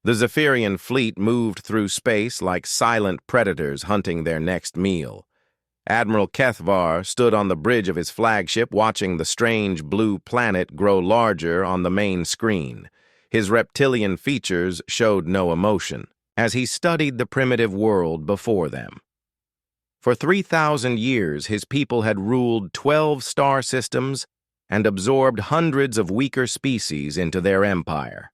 The Zephyrian fleet moved through space like silent predators hunting their next meal. Admiral Kethvar stood on the bridge of his flagship watching the strange blue planet grow larger on the main screen. His reptilian features showed no emotion as he studied the primitive world before them. For 3,000 years, his people had ruled 12 star systems and absorbed hundreds of weaker species into their empire.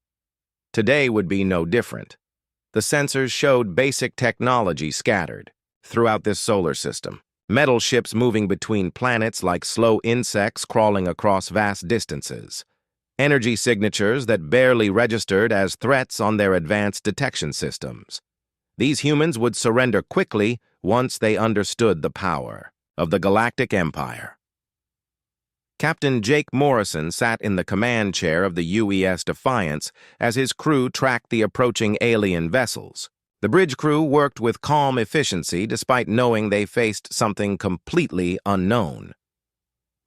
Today would be no different. The sensors showed basic technology scattered throughout this solar system. Metal ships moving between planets like slow insects crawling across vast distances. Energy signatures that barely registered as threats on their advanced detection systems. These humans would surrender quickly once they understood the power of the Galactic Empire. Captain Jake Morrison sat in the command chair of the UES Defiance as his crew tracked the approaching alien vessels. The bridge crew worked with calm efficiency despite knowing they faced something completely unknown.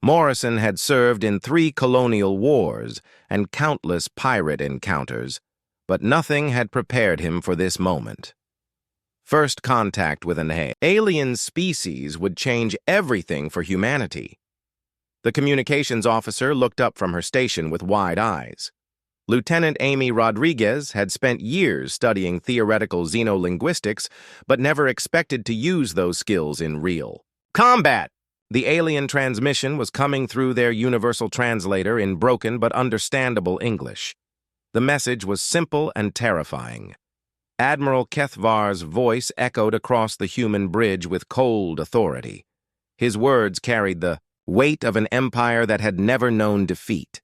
Morrison had served in 3 colonial wars and countless pirate encounters, but nothing had prepared him for this moment. First contact with an alien species would change everything for humanity. The communications officer looked up from her station with wide eyes. Lieutenant Amy Rodriguez had spent years studying theoretical xenolinguistics, but never expected to use those skills in real combat. The alien transmission was coming through their universal translator in broken but understandable English. The message was simple and terrifying. Admiral Kethvar's voice echoed across the human bridge with cold authority. His words carried the weight of an empire that had never known defeat.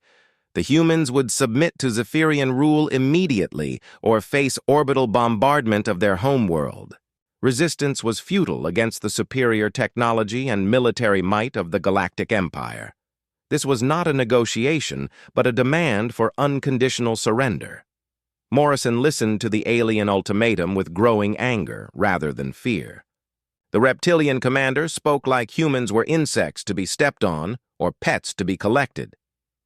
The humans would submit to Zephyrian rule immediately or face orbital bombardment of their homeworld. Resistance was futile against the superior technology and military might of the Galactic Empire. This was not a negotiation, but a demand for unconditional surrender. Morrison listened to the alien ultimatum with growing anger rather than fear. The reptilian commander spoke like humans were insects to be stepped on or pets to be collected.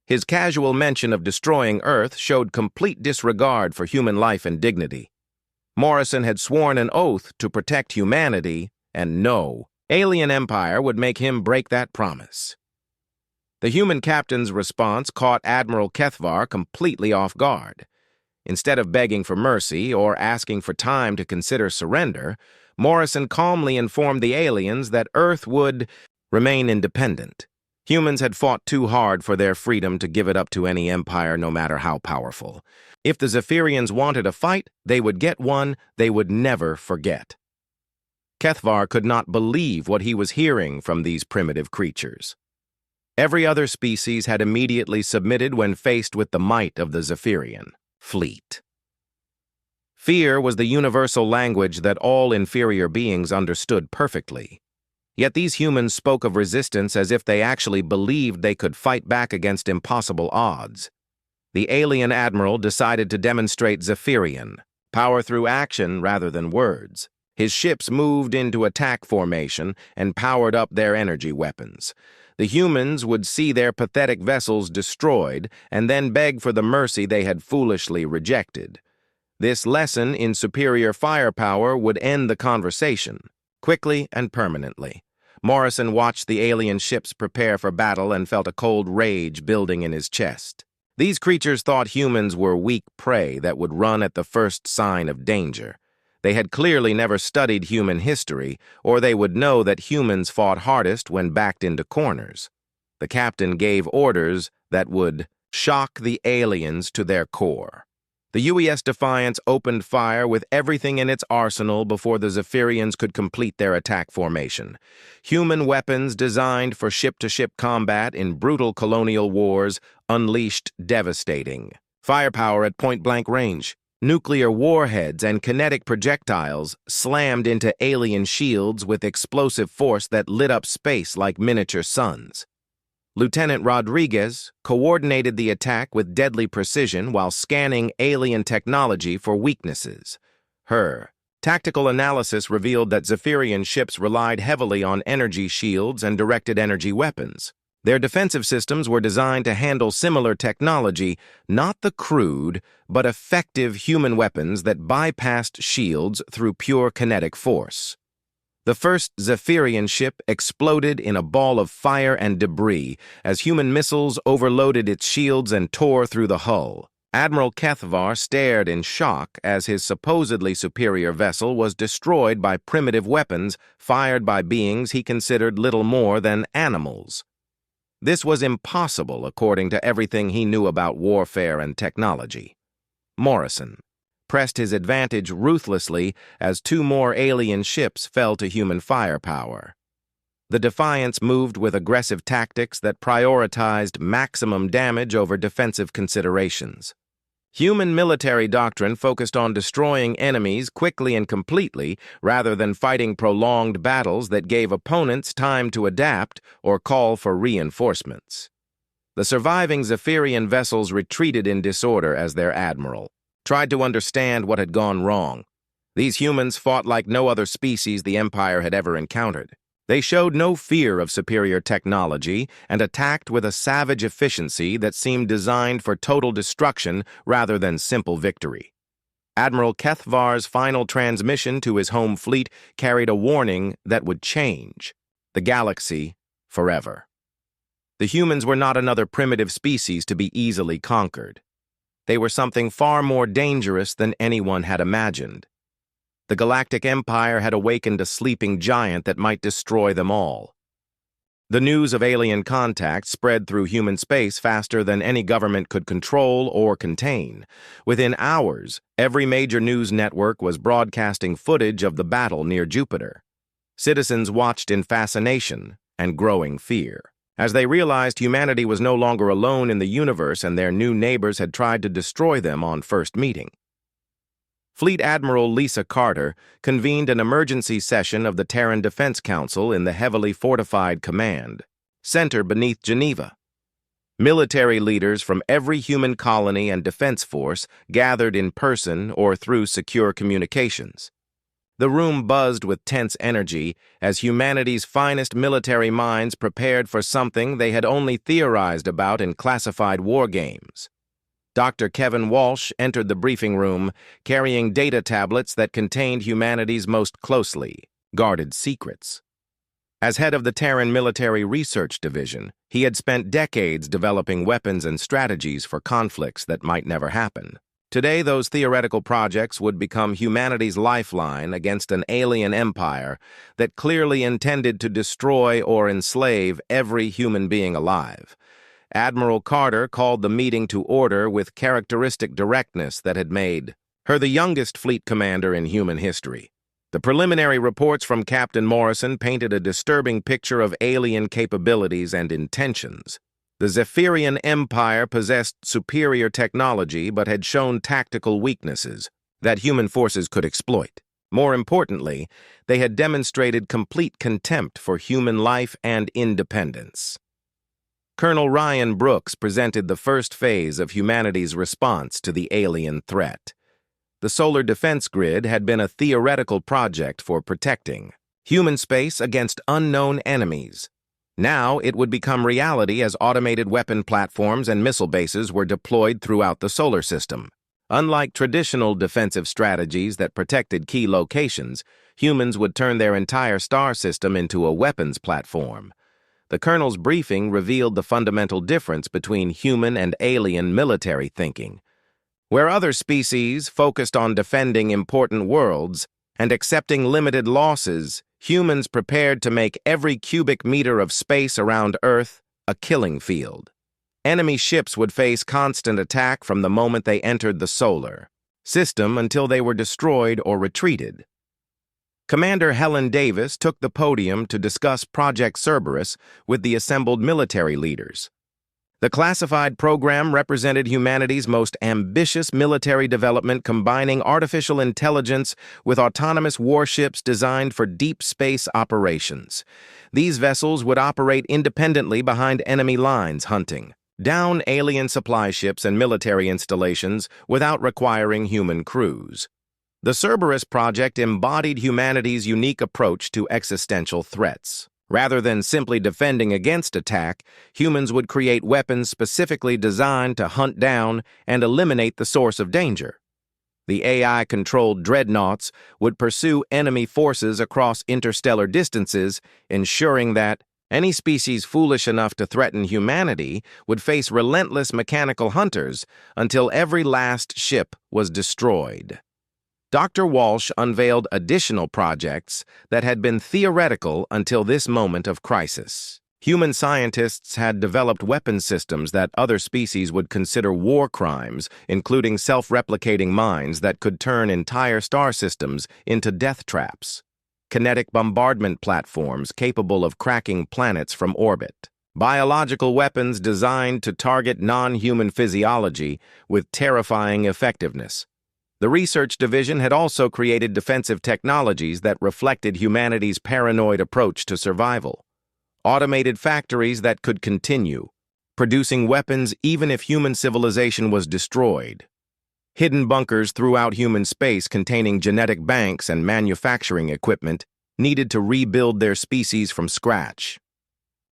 His casual mention of destroying Earth showed complete disregard for human life and dignity. Morrison had sworn an oath to protect humanity, and no alien empire would make him break that promise. The human captain's response caught Admiral Kethvar completely off guard. Instead of begging for mercy or asking for time to consider surrender, Morrison calmly informed the aliens that Earth would remain independent. Humans had fought too hard for their freedom to give it up to any empire, no matter how powerful. If the Zephyrians wanted a fight, they would get one they would never forget. Kethvar could not believe what he was hearing from these primitive creatures. Every other species had immediately submitted when faced with the might of the Zephyrian fleet. Fear was the universal language that all inferior beings understood perfectly. Yet these humans spoke of resistance as if they actually believed they could fight back against impossible odds. The alien admiral decided to demonstrate Zephyrian power through action rather than words. His ships moved into attack formation and powered up their energy weapons. The humans would see their pathetic vessels destroyed and then beg for the mercy they had foolishly rejected. This lesson in superior firepower would end the conversation, quickly and permanently. Morrison watched the alien ships prepare for battle and felt a cold rage building in his chest. These creatures thought humans were weak prey that would run at the first sign of danger. They had clearly never studied human history, or they would know that humans fought hardest when backed into corners. The captain gave orders that would shock the aliens to their core. The UES Defiance opened fire with everything in its arsenal before the Zephyrians could complete their attack formation. Human weapons designed for ship-to-ship combat in brutal colonial wars unleashed devastating firepower at point-blank range. Nuclear warheads and kinetic projectiles slammed into alien shields with explosive force that lit up space like miniature suns. Lieutenant Rodriguez coordinated the attack with deadly precision while scanning alien technology for weaknesses. Her tactical analysis revealed that Zephyrian ships relied heavily on energy shields and directed energy weapons. Their defensive systems were designed to handle similar technology, not the crude, but effective human weapons that bypassed shields through pure kinetic force. The first Zephyrian ship exploded in a ball of fire and debris as human missiles overloaded its shields and tore through the hull. Admiral Kethvar stared in shock as his supposedly superior vessel was destroyed by primitive weapons fired by beings he considered little more than animals. This was impossible according to everything he knew about warfare and technology. Morrison pressed his advantage ruthlessly as two more alien ships fell to human firepower. The Defiance moved with aggressive tactics that prioritized maximum damage over defensive considerations. Human military doctrine focused on destroying enemies quickly and completely rather than fighting prolonged battles that gave opponents time to adapt or call for reinforcements. The surviving Zephyrian vessels retreated in disorder as their admiral tried to understand what had gone wrong. These humans fought like no other species the Empire had ever encountered. They showed no fear of superior technology and attacked with a savage efficiency that seemed designed for total destruction rather than simple victory. Admiral Kethvar's final transmission to his home fleet carried a warning that would change the galaxy forever. The humans were not another primitive species to be easily conquered. They were something far more dangerous than anyone had imagined. The Galactic Empire had awakened a sleeping giant that might destroy them all. The news of alien contact spread through human space faster than any government could control or contain. Within hours, every major news network was broadcasting footage of the battle near Jupiter. Citizens watched in fascination and growing fear, as they realized humanity was no longer alone in the universe and their new neighbors had tried to destroy them on first meeting. Fleet Admiral Lisa Carter convened an emergency session of the Terran Defense Council in the heavily fortified command center beneath Geneva. Military leaders from every human colony and defense force gathered in person or through secure communications. The room buzzed with tense energy as humanity's finest military minds prepared for something they had only theorized about in classified war games. Dr. Kevin Walsh entered the briefing room carrying data tablets that contained humanity's most closely guarded secrets. As head of the Terran Military Research Division, he had spent decades developing weapons and strategies for conflicts that might never happen. Today, those theoretical projects would become humanity's lifeline against an alien empire that clearly intended to destroy or enslave every human being alive. Admiral Carter called the meeting to order with characteristic directness that had made her the youngest fleet commander in human history. The preliminary reports from Captain Morrison painted a disturbing picture of alien capabilities and intentions. The Zephyrian Empire possessed superior technology but had shown tactical weaknesses that human forces could exploit. More importantly, they had demonstrated complete contempt for human life and independence. Colonel Ryan Brooks presented the first phase of humanity's response to the alien threat. The solar defense grid had been a theoretical project for protecting human space against unknown enemies. Now it would become reality as automated weapon platforms and missile bases were deployed throughout the solar system. Unlike traditional defensive strategies that protected key locations, humans would turn their entire star system into a weapons platform. The colonel's briefing revealed the fundamental difference between human and alien military thinking. Where other species focused on defending important worlds and accepting limited losses, humans prepared to make every cubic meter of space around Earth a killing field. Enemy ships would face constant attack from the moment they entered the solar system until they were destroyed or retreated. Commander Helen Davis took the podium to discuss Project Cerberus with the assembled military leaders. The classified program represented humanity's most ambitious military development, combining artificial intelligence with autonomous warships designed for deep space operations. These vessels would operate independently behind enemy lines, hunting down alien supply ships and military installations without requiring human crews. The Cerberus project embodied humanity's unique approach to existential threats. Rather than simply defending against attack, humans would create weapons specifically designed to hunt down and eliminate the source of danger. The AI-controlled dreadnoughts would pursue enemy forces across interstellar distances, ensuring that any species foolish enough to threaten humanity would face relentless mechanical hunters until every last ship was destroyed. Dr. Walsh unveiled additional projects that had been theoretical until this moment of crisis. Human scientists had developed weapon systems that other species would consider war crimes, including self-replicating mines that could turn entire star systems into death traps, kinetic bombardment platforms capable of cracking planets from orbit, biological weapons designed to target non-human physiology with terrifying effectiveness. The research division had also created defensive technologies that reflected humanity's paranoid approach to survival. Automated factories that could continue, producing weapons even if human civilization was destroyed. Hidden bunkers throughout human space containing genetic banks and manufacturing equipment needed to rebuild their species from scratch.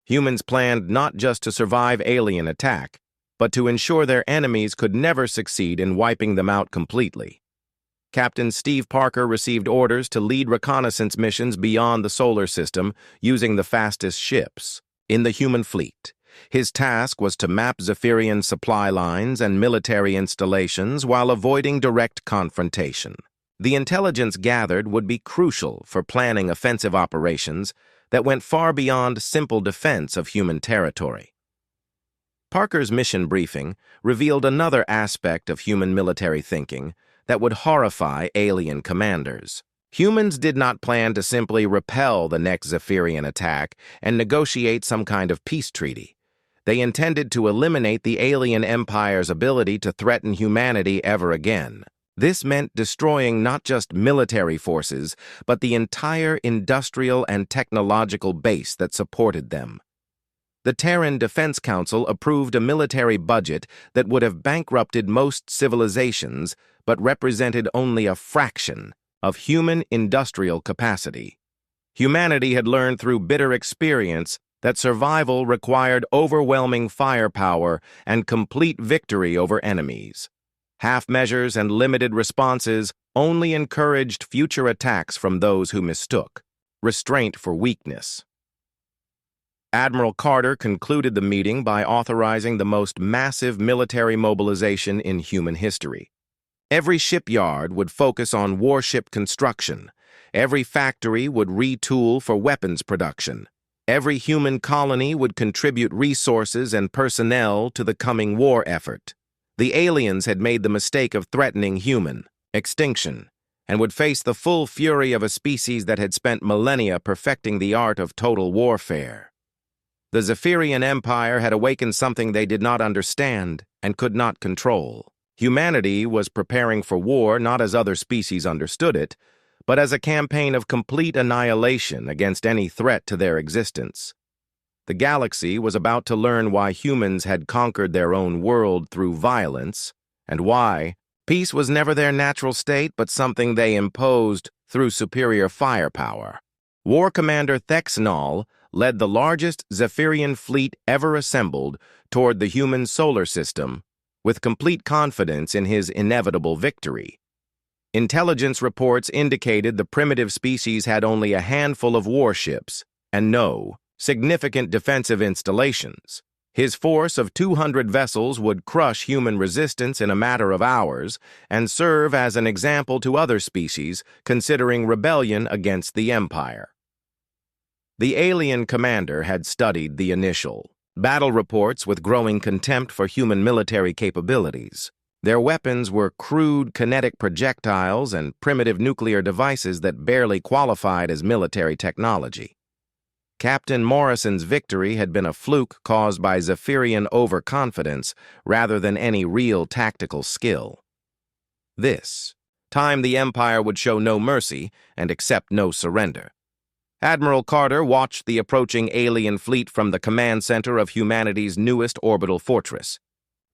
Humans planned not just to survive alien attack, but to ensure their enemies could never succeed in wiping them out completely. Captain Steve Parker received orders to lead reconnaissance missions beyond the solar system using the fastest ships in the human fleet. His task was to map Zephyrian supply lines and military installations while avoiding direct confrontation. The intelligence gathered would be crucial for planning offensive operations that went far beyond simple defense of human territory. Parker's mission briefing revealed another aspect of human military thinking that would horrify alien commanders. Humans did not plan to simply repel the next Zephyrian attack and negotiate some kind of peace treaty. They intended to eliminate the alien empire's ability to threaten humanity ever again. This meant destroying not just military forces, but the entire industrial and technological base that supported them. The Terran Defense Council approved a military budget that would have bankrupted most civilizations, but represented only a fraction of human industrial capacity. Humanity had learned through bitter experience that survival required overwhelming firepower and complete victory over enemies. Half measures and limited responses only encouraged future attacks from those who mistook restraint for weakness. Admiral Carter concluded the meeting by authorizing the most massive military mobilization in human history. Every shipyard would focus on warship construction. Every factory would retool for weapons production. Every human colony would contribute resources and personnel to the coming war effort. The aliens had made the mistake of threatening human extinction and would face the full fury of a species that had spent millennia perfecting the art of total warfare. The Zephyrian Empire had awakened something they did not understand and could not control. Humanity was preparing for war not as other species understood it, but as a campaign of complete annihilation against any threat to their existence. The galaxy was about to learn why humans had conquered their own world through violence, and why peace was never their natural state but something they imposed through superior firepower. War Commander Thexnall led the largest Zephyrian fleet ever assembled toward the human solar system with complete confidence in his inevitable victory. Intelligence reports indicated the primitive species had only a handful of warships and no significant defensive installations. His force of 200 vessels would crush human resistance in a matter of hours and serve as an example to other species considering rebellion against the Empire. The alien commander had studied the initial battle reports with growing contempt for human military capabilities. Their weapons were crude kinetic projectiles and primitive nuclear devices that barely qualified as military technology. Captain Morrison's victory had been a fluke caused by Zephyrian overconfidence rather than any real tactical skill. This time the Empire would show no mercy and accept no surrender. Admiral Carter watched the approaching alien fleet from the command center of humanity's newest orbital fortress.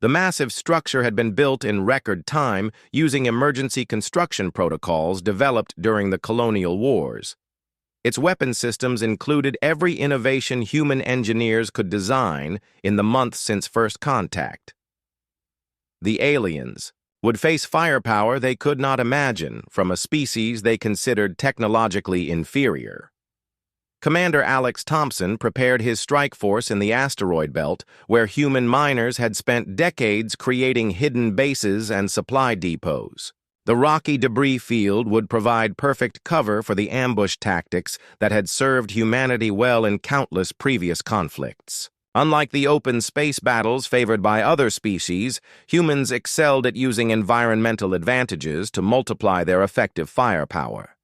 The massive structure had been built in record time using emergency construction protocols developed during the colonial wars. Its weapon systems included every innovation human engineers could design in the months since first contact. The aliens would face firepower they could not imagine from a species they considered technologically inferior. Commander Alex Thompson prepared his strike force in the asteroid belt, where human miners had spent decades creating hidden bases and supply depots. The rocky debris field would provide perfect cover for the ambush tactics that had served humanity well in countless previous conflicts. Unlike the open space battles favored by other species, humans excelled at using environmental advantages to multiply their effective firepower.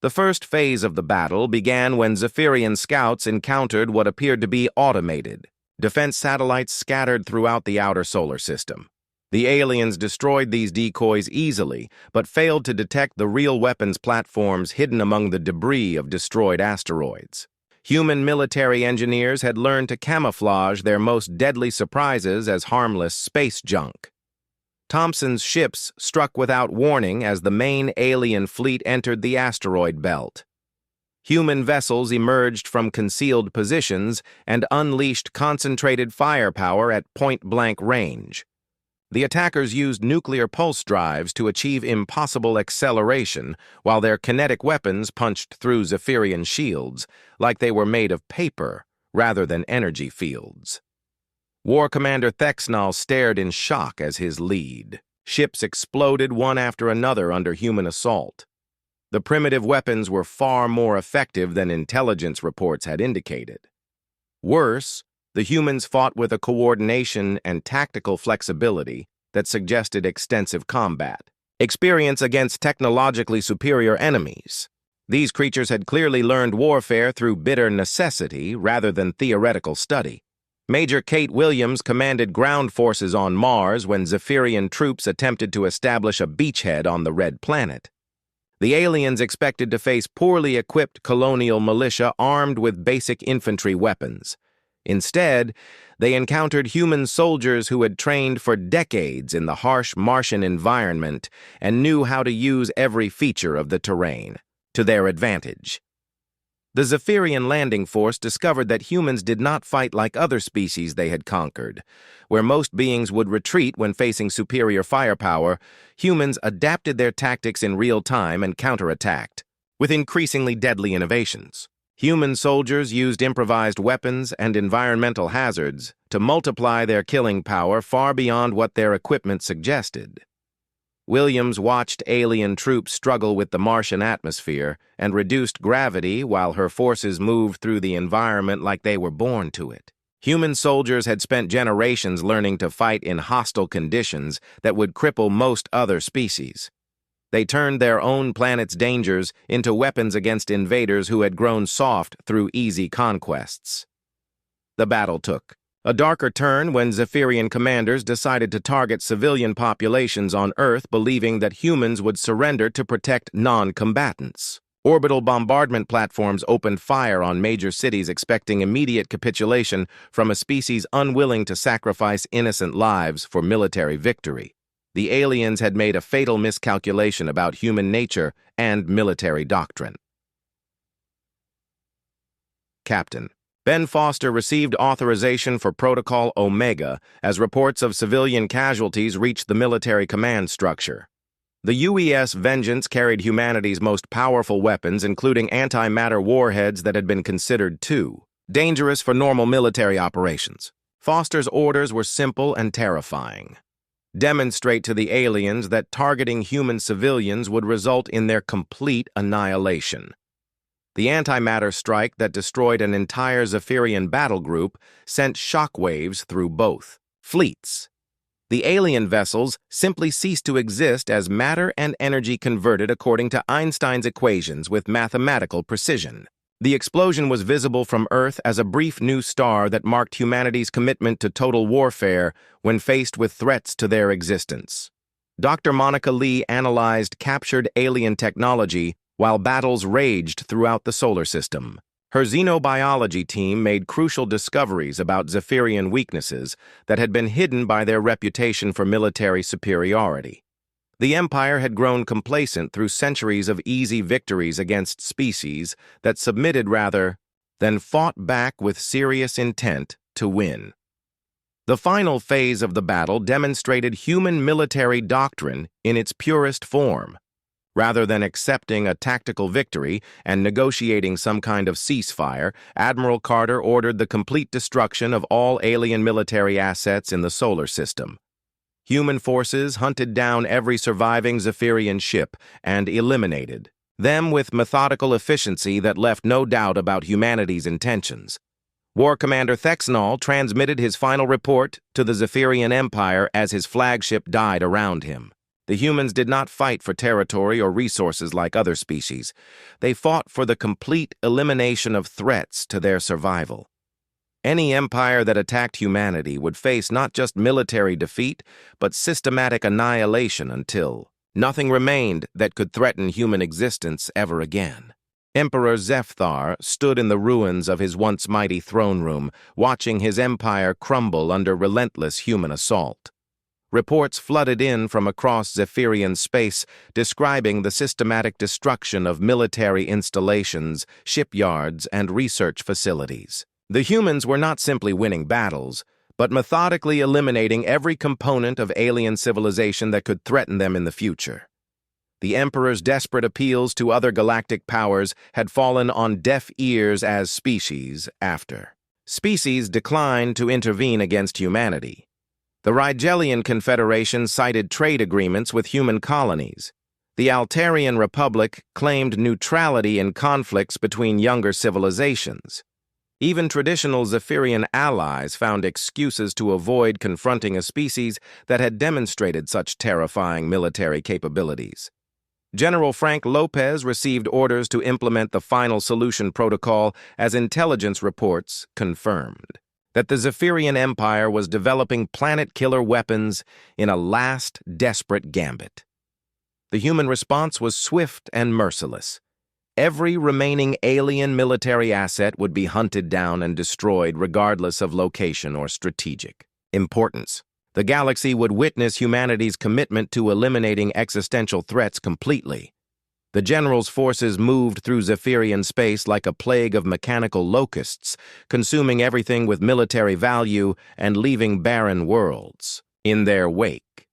The first phase of the battle began when Zephyrian scouts encountered what appeared to be automated defense satellites scattered throughout the outer solar system. The aliens destroyed these decoys easily, but failed to detect the real weapons platforms hidden among the debris of destroyed asteroids. Human military engineers had learned to camouflage their most deadly surprises as harmless space junk. Thompson's ships struck without warning as the main alien fleet entered the asteroid belt. Human vessels emerged from concealed positions and unleashed concentrated firepower at point-blank range. The attackers used nuclear pulse drives to achieve impossible acceleration, while their kinetic weapons punched through Zephyrian shields like they were made of paper rather than energy fields. War Commander Thexnal stared in shock as his lead. Ships exploded one after another under human assault. The primitive weapons were far more effective than intelligence reports had indicated. Worse, the humans fought with a coordination and tactical flexibility that suggested extensive combat. Experience against technologically superior enemies. These creatures had clearly learned warfare through bitter necessity rather than theoretical study. Major Kate Williams commanded ground forces on Mars when Zephyrian troops attempted to establish a beachhead on the Red Planet. The aliens expected to face poorly equipped colonial militia armed with basic infantry weapons. Instead, they encountered human soldiers who had trained for decades in the harsh Martian environment and knew how to use every feature of the terrain to their advantage. The Zephyrian landing force discovered that humans did not fight like other species they had conquered. Where most beings would retreat when facing superior firepower, humans adapted their tactics in real time and counterattacked, with increasingly deadly innovations. Human soldiers used improvised weapons and environmental hazards to multiply their killing power far beyond what their equipment suggested. Williams watched alien troops struggle with the Martian atmosphere and reduced gravity while her forces moved through the environment like they were born to it. Human soldiers had spent generations learning to fight in hostile conditions that would cripple most other species. They turned their own planet's dangers into weapons against invaders who had grown soft through easy conquests. The battle took a darker turn when Zephyrian commanders decided to target civilian populations on Earth, believing that humans would surrender to protect non-combatants. Orbital bombardment platforms opened fire on major cities, expecting immediate capitulation from a species unwilling to sacrifice innocent lives for military victory. The aliens had made a fatal miscalculation about human nature and military doctrine. Captain Ben Foster received authorization for Protocol Omega as reports of civilian casualties reached the military command structure. The UES Vengeance carried humanity's most powerful weapons, including antimatter warheads that had been considered too dangerous for normal military operations. Foster's orders were simple and terrifying. Demonstrate to the aliens that targeting human civilians would result in their complete annihilation. The antimatter strike that destroyed an entire Zephyrian battle group sent shockwaves through both fleets. The alien vessels simply ceased to exist as matter and energy converted according to Einstein's equations with mathematical precision. The explosion was visible from Earth as a brief new star that marked humanity's commitment to total warfare when faced with threats to their existence. Dr. Monica Lee analyzed captured alien technology while battles raged throughout the solar system. Her xenobiology team made crucial discoveries about Zephyrian weaknesses that had been hidden by their reputation for military superiority. The Empire had grown complacent through centuries of easy victories against species that submitted rather than fought back with serious intent to win. The final phase of the battle demonstrated human military doctrine in its purest form. Rather than accepting a tactical victory and negotiating some kind of ceasefire, Admiral Carter ordered the complete destruction of all alien military assets in the solar system. Human forces hunted down every surviving Zephyrian ship and eliminated them with methodical efficiency that left no doubt about humanity's intentions. War Commander Thexnol transmitted his final report to the Zephyrian Empire as his flagship died around him. The humans did not fight for territory or resources like other species. They fought for the complete elimination of threats to their survival. Any empire that attacked humanity would face not just military defeat, but systematic annihilation until nothing remained that could threaten human existence ever again. Emperor Zefthar stood in the ruins of his once mighty throne room, watching his empire crumble under relentless human assault. Reports flooded in from across Zephyrian space describing the systematic destruction of military installations, shipyards, and research facilities. The humans were not simply winning battles, but methodically eliminating every component of alien civilization that could threaten them in the future. The Emperor's desperate appeals to other galactic powers had fallen on deaf ears as species declined to intervene against humanity. The Rigelian Confederation cited trade agreements with human colonies. The Altarian Republic claimed neutrality in conflicts between younger civilizations. Even traditional Zephyrian allies found excuses to avoid confronting a species that had demonstrated such terrifying military capabilities. General Frank Lopez received orders to implement the Final Solution Protocol as intelligence reports confirmed that the Zephyrian Empire was developing planet-killer weapons in a last desperate gambit. The human response was swift and merciless. Every remaining alien military asset would be hunted down and destroyed regardless of location or strategic importance. The galaxy would witness humanity's commitment to eliminating existential threats completely. The general's forces moved through Zephyrian space like a plague of mechanical locusts, consuming everything with military value and leaving barren worlds in their wake.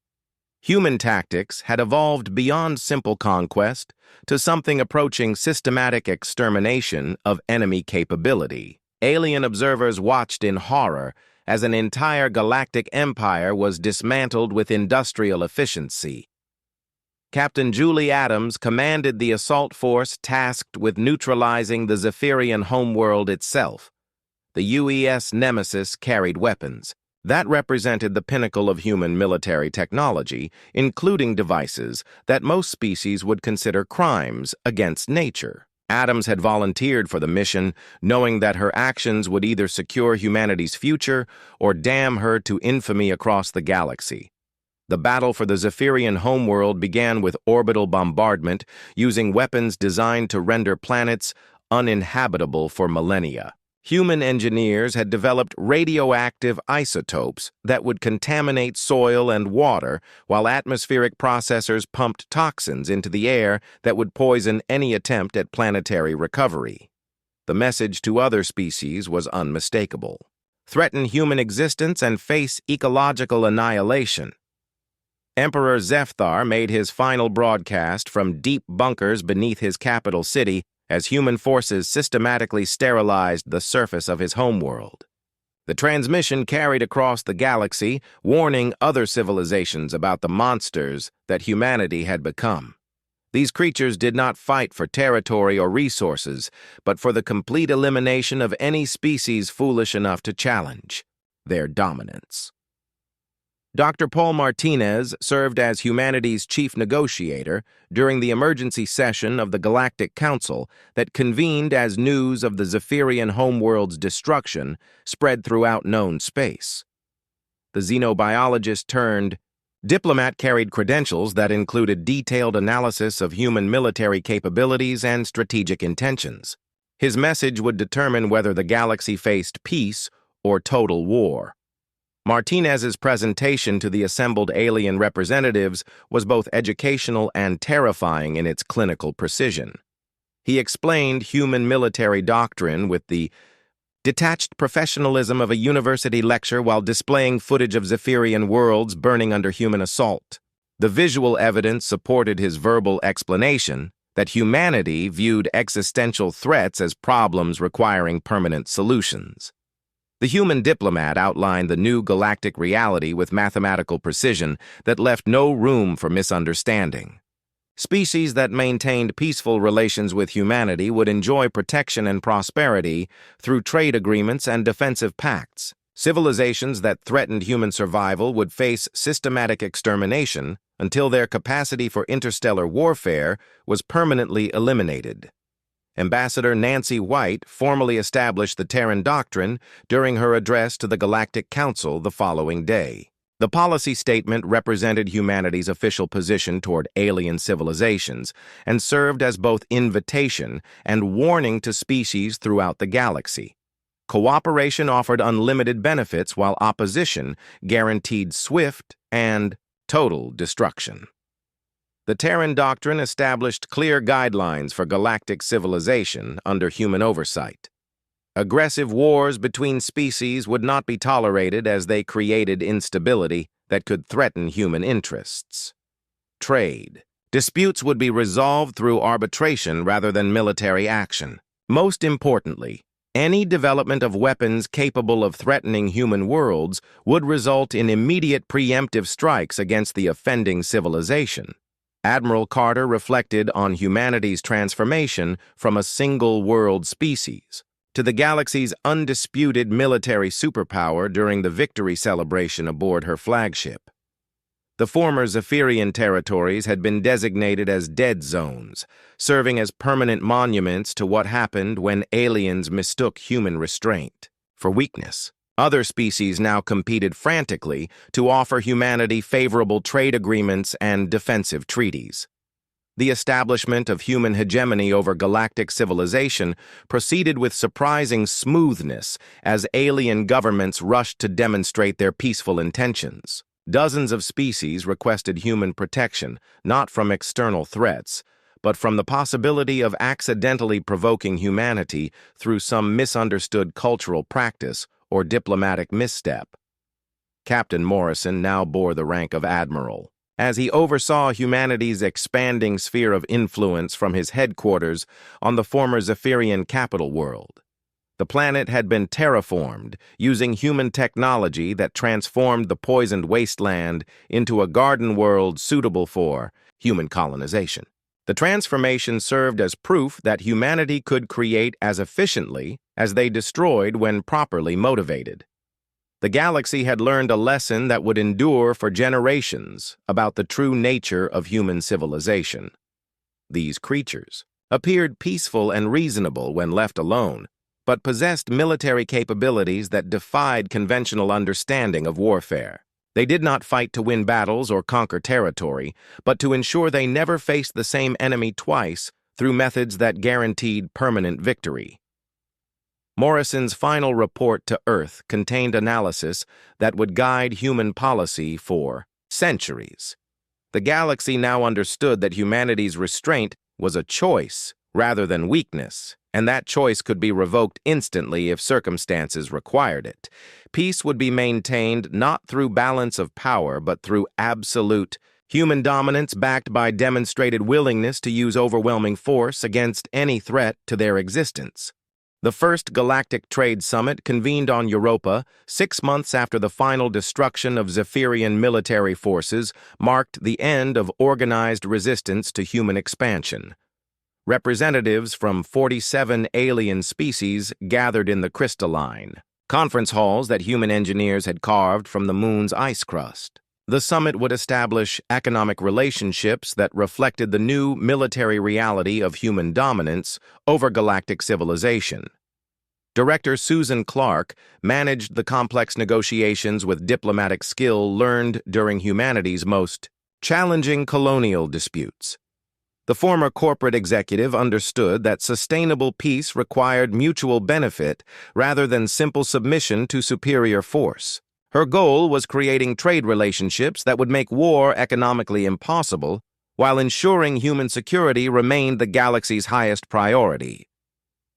Human tactics had evolved beyond simple conquest to something approaching systematic extermination of enemy capability. Alien observers watched in horror as an entire galactic empire was dismantled with industrial efficiency. Captain Julie Adams commanded the assault force tasked with neutralizing the Zephyrian homeworld itself. The UES Nemesis carried weapons. That represented the pinnacle of human military technology, including devices that most species would consider crimes against nature. Adams had volunteered for the mission, knowing that her actions would either secure humanity's future or damn her to infamy across the galaxy. The battle for the Zephyrian homeworld began with orbital bombardment, using weapons designed to render planets uninhabitable for millennia. Human engineers had developed radioactive isotopes that would contaminate soil and water, while atmospheric processors pumped toxins into the air that would poison any attempt at planetary recovery. The message to other species was unmistakable. Threaten human existence and face ecological annihilation. Emperor Zefthar made his final broadcast from deep bunkers beneath his capital city as human forces systematically sterilized the surface of his homeworld. The transmission carried across the galaxy, warning other civilizations about the monsters that humanity had become. These creatures did not fight for territory or resources, but for the complete elimination of any species foolish enough to challenge their dominance. Dr. Paul Martinez served as humanity's chief negotiator during the emergency session of the Galactic Council that convened as news of the Zephyrian homeworld's destruction spread throughout known space. The xenobiologist turned diplomat carried credentials that included detailed analysis of human military capabilities and strategic intentions. His message would determine whether the galaxy faced peace or total war. Martinez's presentation to the assembled alien representatives was both educational and terrifying in its clinical precision. He explained human military doctrine with the detached professionalism of a university lecture while displaying footage of Zephyrian worlds burning under human assault. The visual evidence supported his verbal explanation that humanity viewed existential threats as problems requiring permanent solutions. The human diplomat outlined the new galactic reality with mathematical precision that left no room for misunderstanding. Species that maintained peaceful relations with humanity would enjoy protection and prosperity through trade agreements and defensive pacts. Civilizations that threatened human survival would face systematic extermination until their capacity for interstellar warfare was permanently eliminated. Ambassador Nancy White formally established the Terran Doctrine during her address to the Galactic Council the following day. The policy statement represented humanity's official position toward alien civilizations and served as both invitation and warning to species throughout the galaxy. Cooperation offered unlimited benefits while opposition guaranteed swift and total destruction. The Terran Doctrine established clear guidelines for galactic civilization under human oversight. Aggressive wars between species would not be tolerated as they created instability that could threaten human interests. Trade. Disputes would be resolved through arbitration rather than military action. Most importantly, any development of weapons capable of threatening human worlds would result in immediate preemptive strikes against the offending civilization. Admiral Carter reflected on humanity's transformation from a single-world species to the galaxy's undisputed military superpower during the victory celebration aboard her flagship. The former Zephyrian territories had been designated as dead zones, serving as permanent monuments to what happened when aliens mistook human restraint for weakness. Other species now competed frantically to offer humanity favorable trade agreements and defensive treaties. The establishment of human hegemony over galactic civilization proceeded with surprising smoothness as alien governments rushed to demonstrate their peaceful intentions. Dozens of species requested human protection, not from external threats, but from the possibility of accidentally provoking humanity through some misunderstood cultural practice or diplomatic misstep. Captain Morrison now bore the rank of admiral, as he oversaw humanity's expanding sphere of influence from his headquarters on the former Zephyrian capital world. The planet had been terraformed using human technology that transformed the poisoned wasteland into a garden world suitable for human colonization. The transformation served as proof that humanity could create as efficiently as they destroyed when properly motivated. The galaxy had learned a lesson that would endure for generations about the true nature of human civilization. These creatures appeared peaceful and reasonable when left alone, but possessed military capabilities that defied conventional understanding of warfare. They did not fight to win battles or conquer territory, but to ensure they never faced the same enemy twice through methods that guaranteed permanent victory. Morrison's final report to Earth contained analysis that would guide human policy for centuries. The galaxy now understood that humanity's restraint was a choice rather than weakness, and that choice could be revoked instantly if circumstances required it. Peace would be maintained not through balance of power, but through absolute human dominance backed by demonstrated willingness to use overwhelming force against any threat to their existence. The first Galactic Trade Summit convened on Europa 6 months after the final destruction of Zephyrian military forces marked the end of organized resistance to human expansion. Representatives from 47 alien species gathered in the crystalline conference halls that human engineers had carved from the moon's ice crust. The summit would establish economic relationships that reflected the new military reality of human dominance over galactic civilization. Director Susan Clark managed the complex negotiations with diplomatic skill learned during humanity's most challenging colonial disputes. The former corporate executive understood that sustainable peace required mutual benefit rather than simple submission to superior force. Her goal was creating trade relationships that would make war economically impossible, while ensuring human security remained the galaxy's highest priority.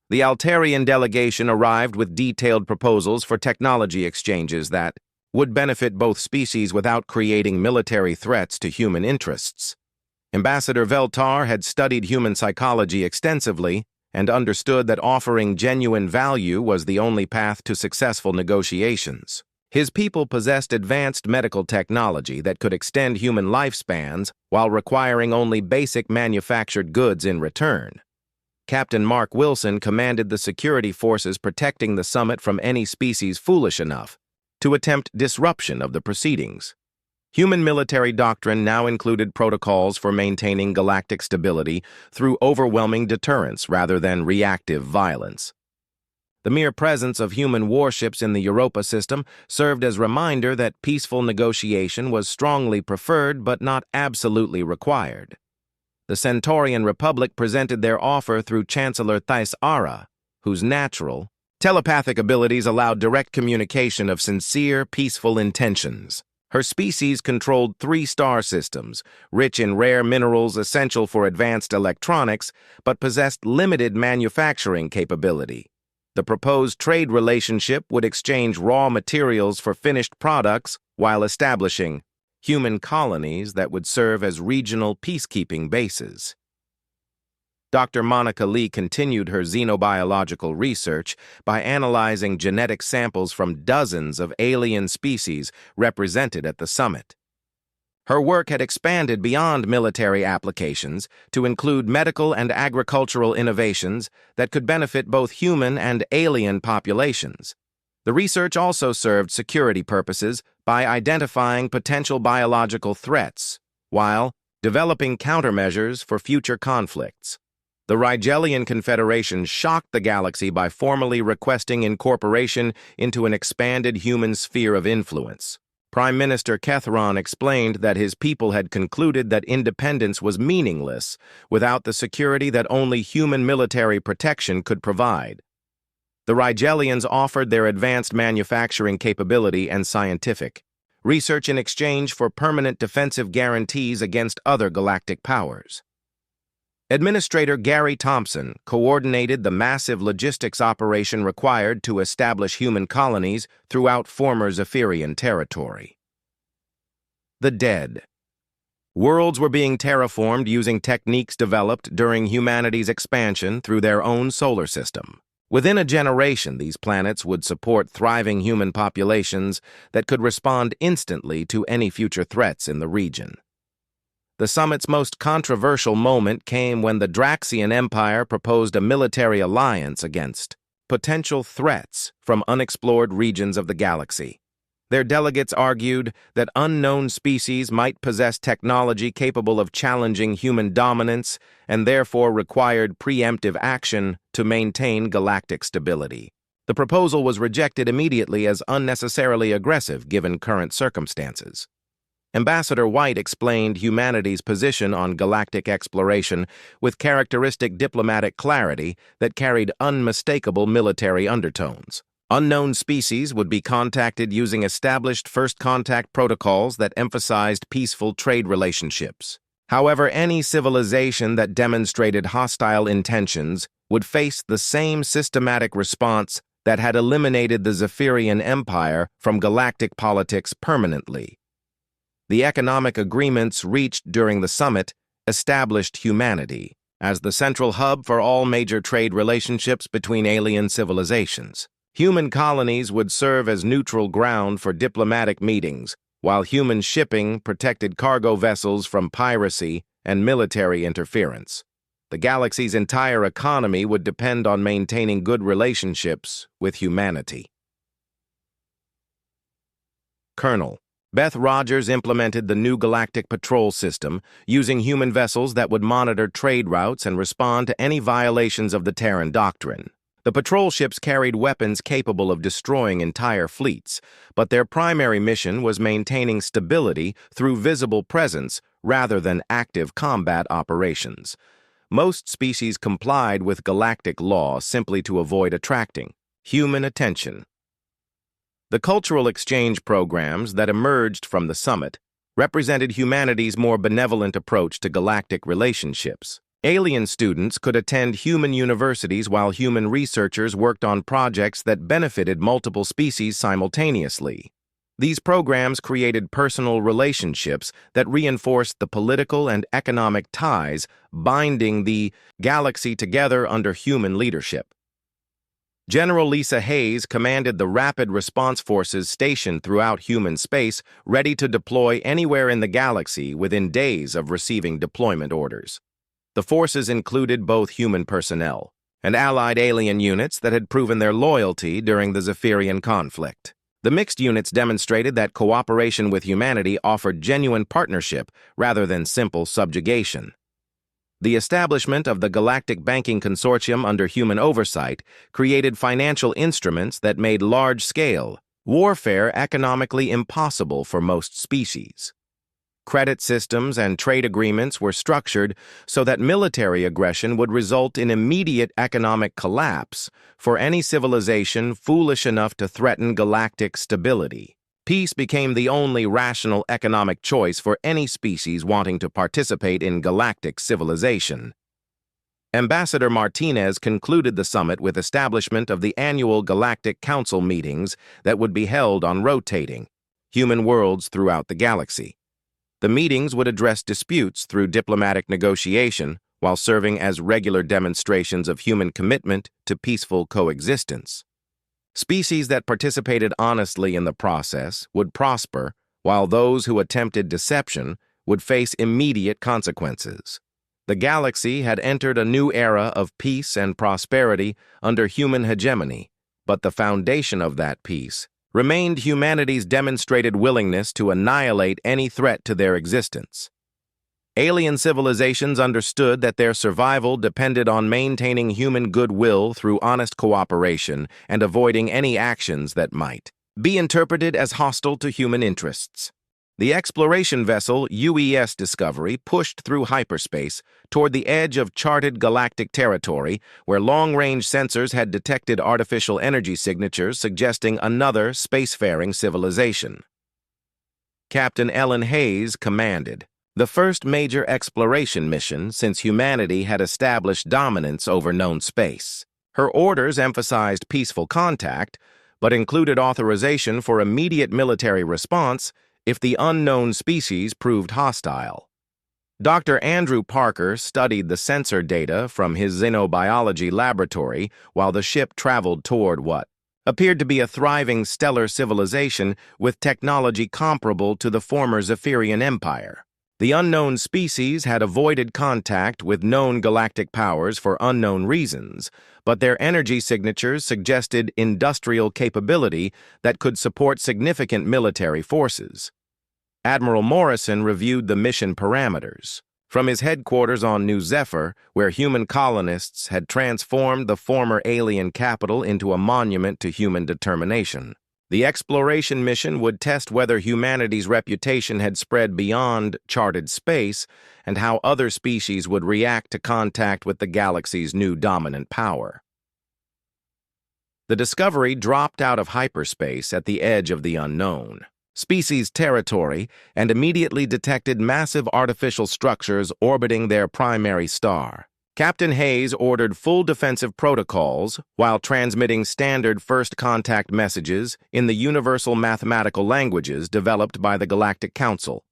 The Altarian delegation arrived with detailed proposals for technology exchanges that would benefit both species without creating military threats to human interests. Ambassador Veltar had studied human psychology extensively and understood that offering genuine value was the only path to successful negotiations. His people possessed advanced medical technology that could extend human lifespans while requiring only basic manufactured goods in return. Captain Mark Wilson commanded the security forces protecting the summit from any species foolish enough to attempt disruption of the proceedings. Human military doctrine now included protocols for maintaining galactic stability through overwhelming deterrence rather than reactive violence. The mere presence of human warships in the Europa system served as a reminder that peaceful negotiation was strongly preferred but not absolutely required. The Centaurian Republic presented their offer through Chancellor Thais Ara, whose natural, telepathic abilities allowed direct communication of sincere, peaceful intentions. Her species controlled 3 star systems, rich in rare minerals essential for advanced electronics, but possessed limited manufacturing capability. The proposed trade relationship would exchange raw materials for finished products while establishing human colonies that would serve as regional peacekeeping bases. Dr. Monica Lee continued her xenobiological research by analyzing genetic samples from dozens of alien species represented at the summit. Her work had expanded beyond military applications to include medical and agricultural innovations that could benefit both human and alien populations. The research also served security purposes by identifying potential biological threats, while developing countermeasures for future conflicts. The Rigelian Confederation shocked the galaxy by formally requesting incorporation into an expanded human sphere of influence. Prime Minister Kethron explained that his people had concluded that independence was meaningless without the security that only human military protection could provide. The Rigelians offered their advanced manufacturing capability and scientific research in exchange for permanent defensive guarantees against other galactic powers. Administrator Gary Thompson coordinated the massive logistics operation required to establish human colonies throughout former Zephyrian territory. The dead. Worlds were being terraformed using techniques developed during humanity's expansion through their own solar system. Within a generation, these planets would support thriving human populations that could respond instantly to any future threats in the region. The summit's most controversial moment came when the Draxian Empire proposed a military alliance against potential threats from unexplored regions of the galaxy. Their delegates argued that unknown species might possess technology capable of challenging human dominance and therefore required preemptive action to maintain galactic stability. The proposal was rejected immediately as unnecessarily aggressive given current circumstances. Ambassador White explained humanity's position on galactic exploration with characteristic diplomatic clarity that carried unmistakable military undertones. Unknown species would be contacted using established first contact protocols that emphasized peaceful trade relationships. However, any civilization that demonstrated hostile intentions would face the same systematic response that had eliminated the Zephyrian Empire from galactic politics permanently. The economic agreements reached during the summit established humanity as the central hub for all major trade relationships between alien civilizations. Human colonies would serve as neutral ground for diplomatic meetings, while human shipping protected cargo vessels from piracy and military interference. The galaxy's entire economy would depend on maintaining good relationships with humanity. Colonel Beth Rogers implemented the new galactic patrol system, using human vessels that would monitor trade routes and respond to any violations of the Terran doctrine. The patrol ships carried weapons capable of destroying entire fleets, but their primary mission was maintaining stability through visible presence rather than active combat operations. Most species complied with galactic law simply to avoid attracting human attention. The cultural exchange programs that emerged from the summit represented humanity's more benevolent approach to galactic relationships. Alien students could attend human universities while human researchers worked on projects that benefited multiple species simultaneously. These programs created personal relationships that reinforced the political and economic ties binding the galaxy together under human leadership. General Lisa Hayes commanded the Rapid Response Forces stationed throughout human space, ready to deploy anywhere in the galaxy within days of receiving deployment orders. The forces included both human personnel and allied alien units that had proven their loyalty during the Zephyrian conflict. The mixed units demonstrated that cooperation with humanity offered genuine partnership rather than simple subjugation. The establishment of the Galactic Banking Consortium under human oversight created financial instruments that made large-scale warfare economically impossible for most species. Credit systems and trade agreements were structured so that military aggression would result in immediate economic collapse for any civilization foolish enough to threaten galactic stability. Peace became the only rational economic choice for any species wanting to participate in galactic civilization. Ambassador Martinez concluded the summit with establishment of the annual Galactic Council meetings that would be held on rotating human worlds throughout the galaxy. The meetings would address disputes through diplomatic negotiation while serving as regular demonstrations of human commitment to peaceful coexistence. Species that participated honestly in the process would prosper, while those who attempted deception would face immediate consequences. The galaxy had entered a new era of peace and prosperity under human hegemony, but the foundation of that peace remained humanity's demonstrated willingness to annihilate any threat to their existence. Alien civilizations understood that their survival depended on maintaining human goodwill through honest cooperation and avoiding any actions that might be interpreted as hostile to human interests. The exploration vessel UES Discovery pushed through hyperspace toward the edge of charted galactic territory where long-range sensors had detected artificial energy signatures suggesting another spacefaring civilization. Captain Ellen Hayes commanded the first major exploration mission since humanity had established dominance over known space. Her orders emphasized peaceful contact, but included authorization for immediate military response if the unknown species proved hostile. Dr. Andrew Parker studied the sensor data from his xenobiology laboratory while the ship traveled toward what appeared to be a thriving stellar civilization with technology comparable to the former Zephyrian Empire. The unknown species had avoided contact with known galactic powers for unknown reasons, but their energy signatures suggested industrial capability that could support significant military forces. Admiral Morrison reviewed the mission parameters. From his headquarters on New Zephyr, where human colonists had transformed the former alien capital into a monument to human determination. The exploration mission would test whether humanity's reputation had spread beyond charted space and how other species would react to contact with the galaxy's new dominant power. The Discovery dropped out of hyperspace at the edge of the unknown species territory and immediately detected massive artificial structures orbiting their primary star. Captain Hayes ordered full defensive protocols while transmitting standard first contact messages in the universal mathematical languages developed by the Galactic Council.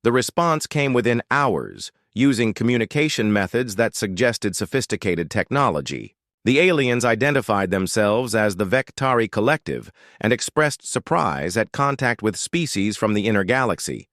The response came within hours, using communication methods that suggested sophisticated technology. The aliens identified themselves as the Vectari Collective and expressed surprise at contact with species from the inner galaxy.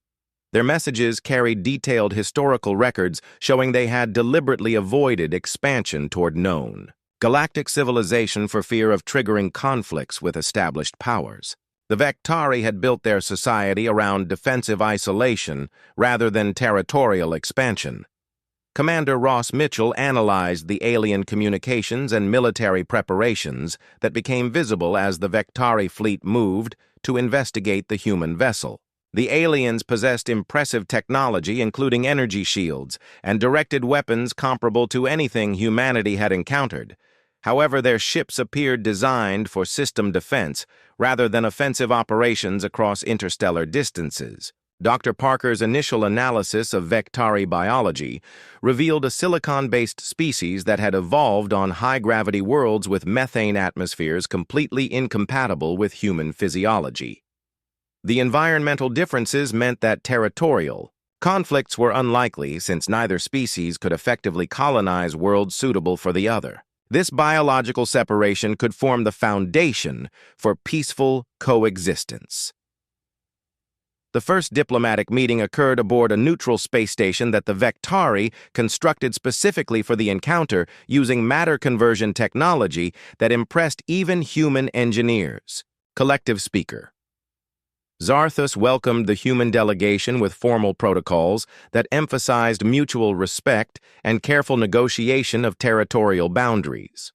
Their messages carried detailed historical records showing they had deliberately avoided expansion toward known galactic civilization for fear of triggering conflicts with established powers. The Vectari had built their society around defensive isolation rather than territorial expansion. Commander Ross Mitchell analyzed the alien communications and military preparations that became visible as the Vectari fleet moved to investigate the human vessel. The aliens possessed impressive technology, including energy shields and directed weapons comparable to anything humanity had encountered. However, their ships appeared designed for system defense rather than offensive operations across interstellar distances. Dr. Parker's initial analysis of Vektari biology revealed a silicon-based species that had evolved on high-gravity worlds with methane atmospheres completely incompatible with human physiology. The environmental differences meant that territorial conflicts were unlikely since neither species could effectively colonize worlds suitable for the other. This biological separation could form the foundation for peaceful coexistence. The first diplomatic meeting occurred aboard a neutral space station that the Vektari constructed specifically for the encounter using matter conversion technology that impressed even human engineers. Collective Speaker. Zarthus welcomed the human delegation with formal protocols that emphasized mutual respect and careful negotiation of territorial boundaries.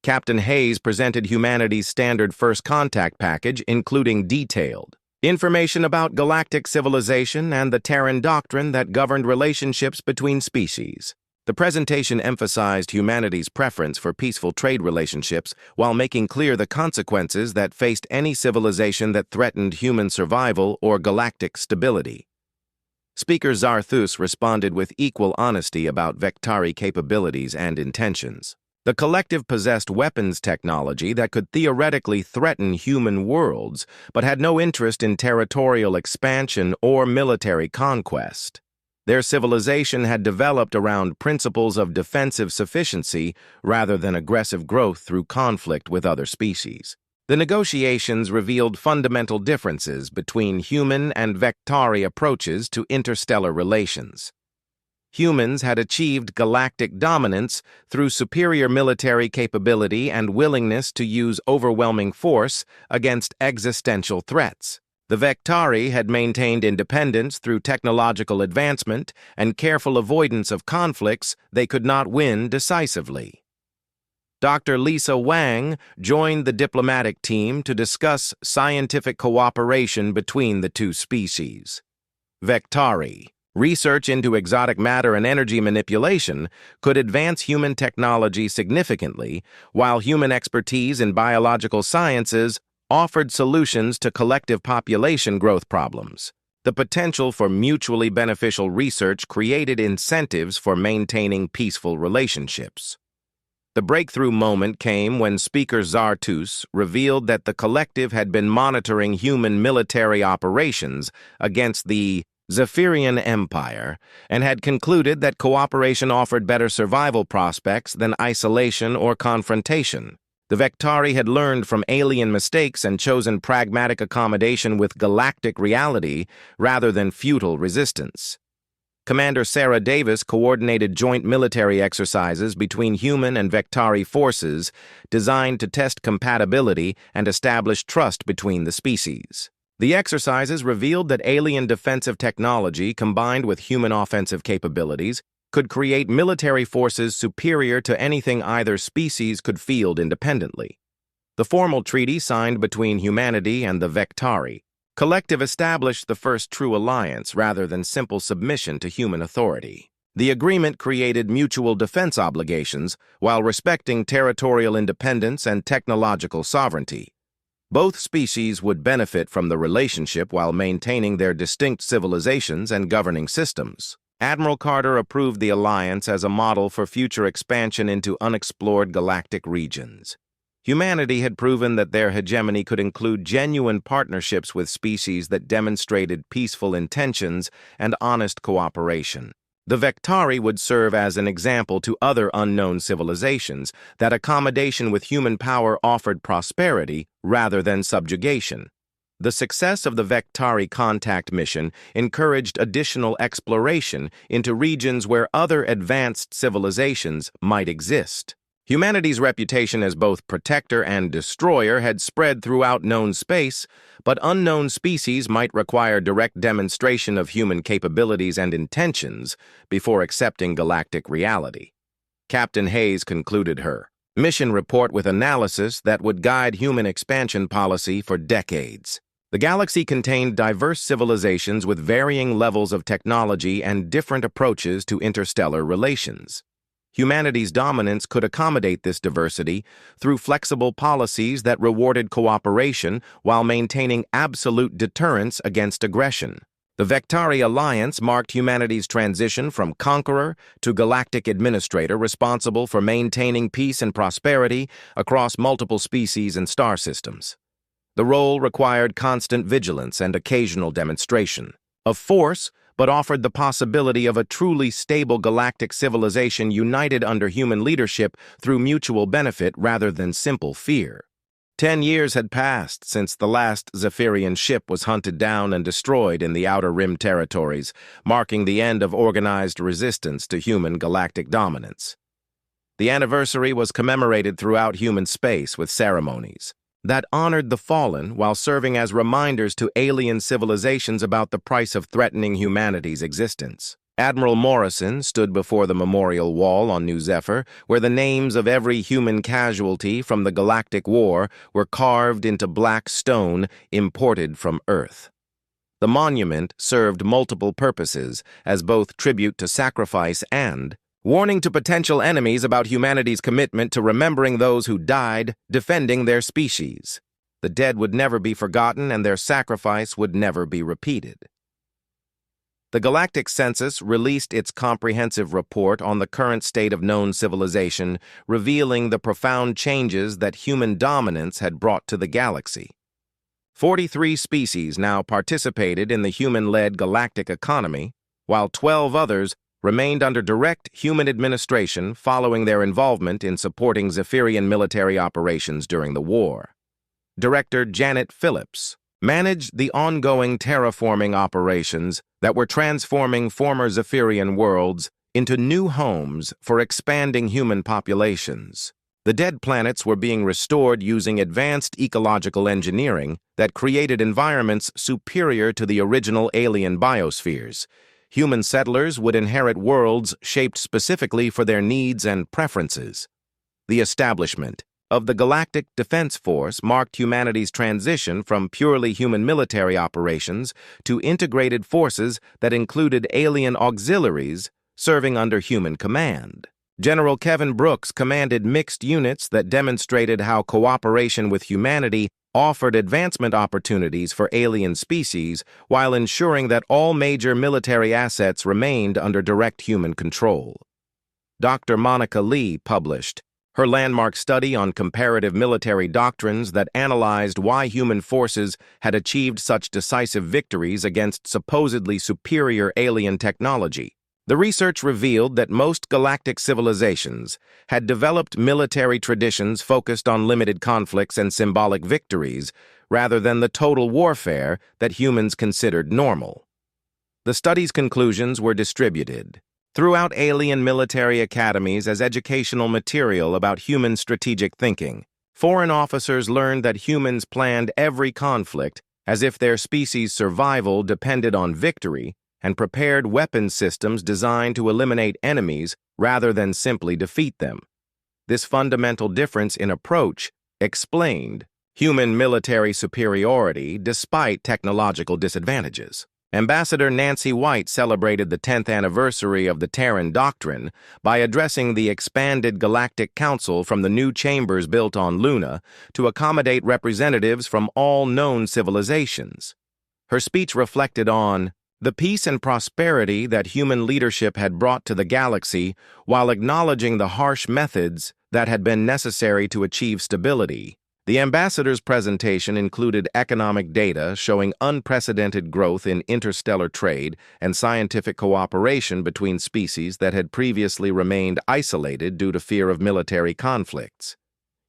Captain Hayes presented humanity's standard first contact package, including detailed information about galactic civilization and the Terran doctrine that governed relationships between species. The presentation emphasized humanity's preference for peaceful trade relationships while making clear the consequences that faced any civilization that threatened human survival or galactic stability. Speaker Zarthus responded with equal honesty about Vektari capabilities and intentions. The collective possessed weapons technology that could theoretically threaten human worlds, but had no interest in territorial expansion or military conquest. Their civilization had developed around principles of defensive sufficiency rather than aggressive growth through conflict with other species. The negotiations revealed fundamental differences between human and Vektari approaches to interstellar relations. Humans had achieved galactic dominance through superior military capability and willingness to use overwhelming force against existential threats. The Vektari had maintained independence through technological advancement and careful avoidance of conflicts they could not win decisively. Dr. Lisa Wang joined the diplomatic team to discuss scientific cooperation between the two species. Vektari. Research into exotic matter and energy manipulation could advance human technology significantly, while human expertise in biological sciences offered solutions to collective population growth problems. The potential for mutually beneficial research created incentives for maintaining peaceful relationships. The breakthrough moment came when Speaker Zarthus revealed that the collective had been monitoring human military operations against the Zephyrian Empire and had concluded that cooperation offered better survival prospects than isolation or confrontation. The Vektari had learned from alien mistakes and chosen pragmatic accommodation with galactic reality rather than futile resistance. Commander Sarah Davis coordinated joint military exercises between human and Vektari forces designed to test compatibility and establish trust between the species. The exercises revealed that alien defensive technology combined with human offensive capabilities could create military forces superior to anything either species could field independently. The formal treaty signed between humanity and the Vektari collective established the first true alliance rather than simple submission to human authority. The agreement created mutual defense obligations while respecting territorial independence and technological sovereignty. Both species would benefit from the relationship while maintaining their distinct civilizations and governing systems. Admiral Carter approved the alliance as a model for future expansion into unexplored galactic regions. Humanity had proven that their hegemony could include genuine partnerships with species that demonstrated peaceful intentions and honest cooperation. The Vektari would serve as an example to other unknown civilizations that accommodation with human power offered prosperity rather than subjugation. The success of the Vektari contact mission encouraged additional exploration into regions where other advanced civilizations might exist. Humanity's reputation as both protector and destroyer had spread throughout known space, but unknown species might require direct demonstration of human capabilities and intentions before accepting galactic reality. Captain Hayes concluded her mission report with analysis that would guide human expansion policy for decades. The galaxy contained diverse civilizations with varying levels of technology and different approaches to interstellar relations. Humanity's dominance could accommodate this diversity through flexible policies that rewarded cooperation while maintaining absolute deterrence against aggression. The Vectari Alliance marked humanity's transition from conqueror to galactic administrator responsible for maintaining peace and prosperity across multiple species and star systems. The role required constant vigilance and occasional demonstration of force, but offered the possibility of a truly stable galactic civilization united under human leadership through mutual benefit rather than simple fear. 10 years had passed since the last Zephyrian ship was hunted down and destroyed in the Outer Rim territories, marking the end of organized resistance to human galactic dominance. The anniversary was commemorated throughout human space with ceremonies that honored the fallen while serving as reminders to alien civilizations about the price of threatening humanity's existence. Admiral Morrison stood before the memorial wall on New Zephyr, where the names of every human casualty from the Galactic War were carved into black stone imported from Earth. The monument served multiple purposes as both tribute to sacrifice and warning to potential enemies about humanity's commitment to remembering those who died defending their species. The dead would never be forgotten and their sacrifice would never be repeated. The Galactic Census released its comprehensive report on the current state of known civilization, revealing the profound changes that human dominance had brought to the galaxy. 43 species now participated in the human-led galactic economy, while 12 others remained under direct human administration following their involvement in supporting Zephyrian military operations during the war. Director Janet Phillips managed the ongoing terraforming operations that were transforming former Zephyrian worlds into new homes for expanding human populations. The dead planets were being restored using advanced ecological engineering that created environments superior to the original alien biospheres. Human settlers would inherit worlds shaped specifically for their needs and preferences. The establishment of the Galactic Defense Force marked humanity's transition from purely human military operations to integrated forces that included alien auxiliaries serving under human command. General Kevin Brooks commanded mixed units that demonstrated how cooperation with humanity offered advancement opportunities for alien species while ensuring that all major military assets remained under direct human control. Dr. Monica Lee published her landmark study on comparative military doctrines that analyzed why human forces had achieved such decisive victories against supposedly superior alien technology. The research revealed that most galactic civilizations had developed military traditions focused on limited conflicts and symbolic victories rather than the total warfare that humans considered normal. The study's conclusions were distributed throughout alien military academies as educational material about human strategic thinking. Foreign officers learned that humans planned every conflict as if their species' survival depended on victory, and prepared weapon systems designed to eliminate enemies rather than simply defeat them. This fundamental difference in approach explained human military superiority despite technological disadvantages. Ambassador Nancy White celebrated the 10th anniversary of the Terran Doctrine by addressing the expanded Galactic Council from the new chambers built on Luna to accommodate representatives from all known civilizations. Her speech reflected on the peace and prosperity that human leadership had brought to the galaxy while acknowledging the harsh methods that had been necessary to achieve stability. The ambassador's presentation included economic data showing unprecedented growth in interstellar trade and scientific cooperation between species that had previously remained isolated due to fear of military conflicts.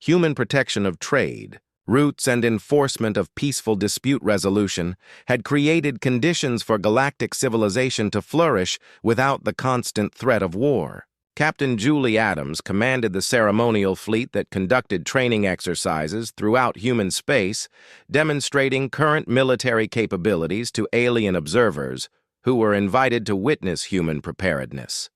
Human protection of trade, routes and enforcement of peaceful dispute resolution had created conditions for galactic civilization to flourish without the constant threat of war. Captain Julie Adams commanded the ceremonial fleet that conducted training exercises throughout human space, demonstrating current military capabilities to alien observers who were invited to witness human preparedness.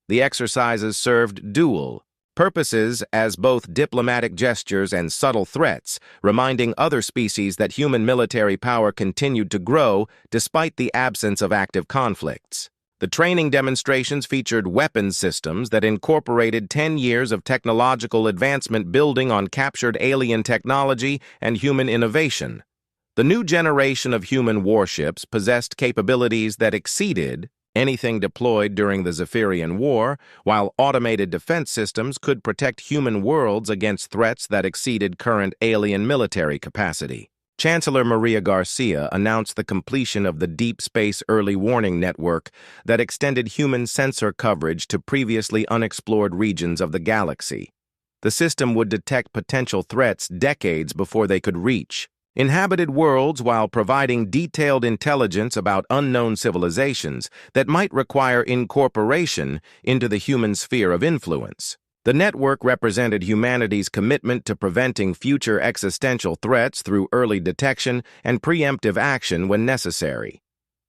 The exercises served dual purposes as both diplomatic gestures and subtle threats, reminding other species that human military power continued to grow despite the absence of active conflicts. The training demonstrations featured weapons systems that incorporated 10 years of technological advancement building on captured alien technology and human innovation. The new generation of human warships possessed capabilities that exceeded anything deployed during the Zephyrian War, while automated defense systems could protect human worlds against threats that exceeded current alien military capacity. Chancellor Maria Garcia announced the completion of the Deep Space Early Warning Network that extended human sensor coverage to previously unexplored regions of the galaxy. The system would detect potential threats decades before they could reach inhabited worlds while providing detailed intelligence about unknown civilizations that might require incorporation into the human sphere of influence. The network represented humanity's commitment to preventing future existential threats through early detection and preemptive action when necessary.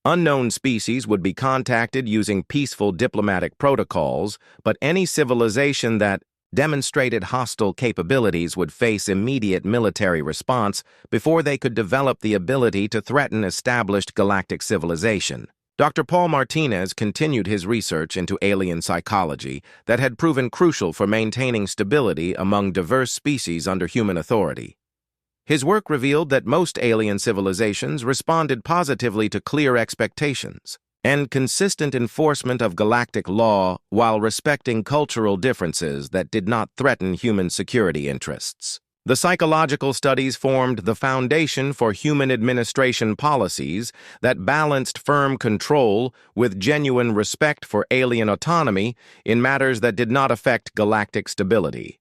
Unknown species would be contacted using peaceful diplomatic protocols, but any civilization that demonstrated hostile capabilities would face immediate military response before they could develop the ability to threaten established galactic civilization. Dr. Paul Martinez continued his research into alien psychology that had proven crucial for maintaining stability among diverse species under human authority. His work revealed that most alien civilizations responded positively to clear expectations and consistent enforcement of galactic law while respecting cultural differences that did not threaten human security interests. The psychological studies formed the foundation for human administration policies that balanced firm control with genuine respect for alien autonomy in matters that did not affect galactic stability.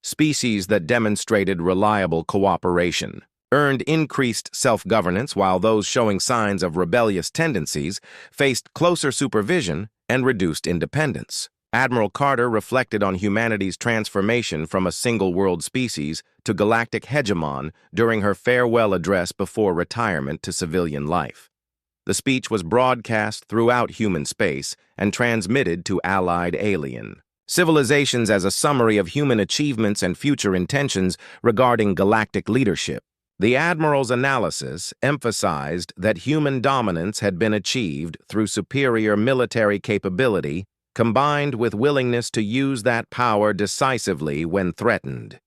Species that demonstrated reliable cooperation earned increased self-governance, while those showing signs of rebellious tendencies faced closer supervision and reduced independence. Admiral Carter reflected on humanity's transformation from a single-world species to galactic hegemon during her farewell address before retirement to civilian life. The speech was broadcast throughout human space and transmitted to allied alien civilizations as a summary of human achievements and future intentions regarding galactic leadership. The Admiral's analysis emphasized that human dominance had been achieved through superior military capability combined with willingness to use that power decisively when threatened.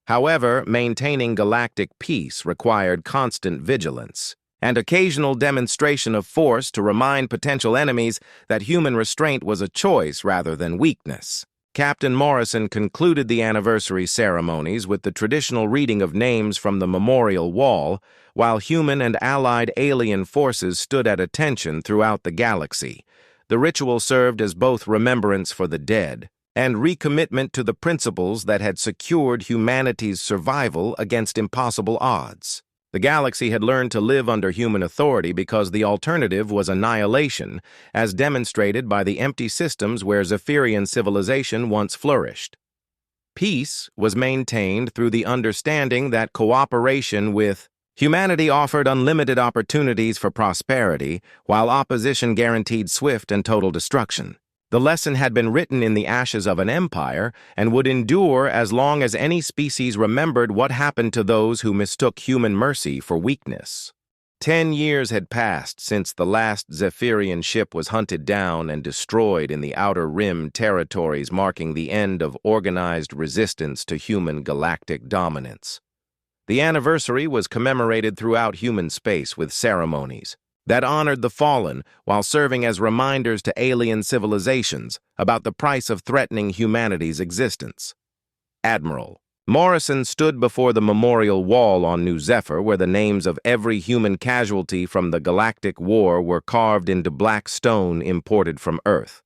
However, maintaining galactic peace required constant vigilance and occasional demonstration of force to remind potential enemies that human restraint was a choice rather than weakness. Captain Morrison concluded the anniversary ceremonies with the traditional reading of names from the memorial wall, while human and allied alien forces stood at attention throughout the galaxy. The ritual served as both remembrance for the dead and recommitment to the principles that had secured humanity's survival against impossible odds. The galaxy had learned to live under human authority because the alternative was annihilation, as demonstrated by the empty systems where Zephyrian civilization once flourished. Peace was maintained through the understanding that cooperation with humanity offered unlimited opportunities for prosperity, while opposition guaranteed swift and total destruction. The lesson had been written in the ashes of an empire and would endure as long as any species remembered what happened to those who mistook human mercy for weakness. 10 years had passed since the last Zephyrian ship was hunted down and destroyed in the Outer Rim territories, marking the end of organized resistance to human galactic dominance. The anniversary was commemorated throughout human space with ceremonies that honored the fallen while serving as reminders to alien civilizations about the price of threatening humanity's existence. Admiral Morrison stood before the memorial wall on New Zephyr, where the names of every human casualty from the Galactic War were carved into black stone imported from Earth.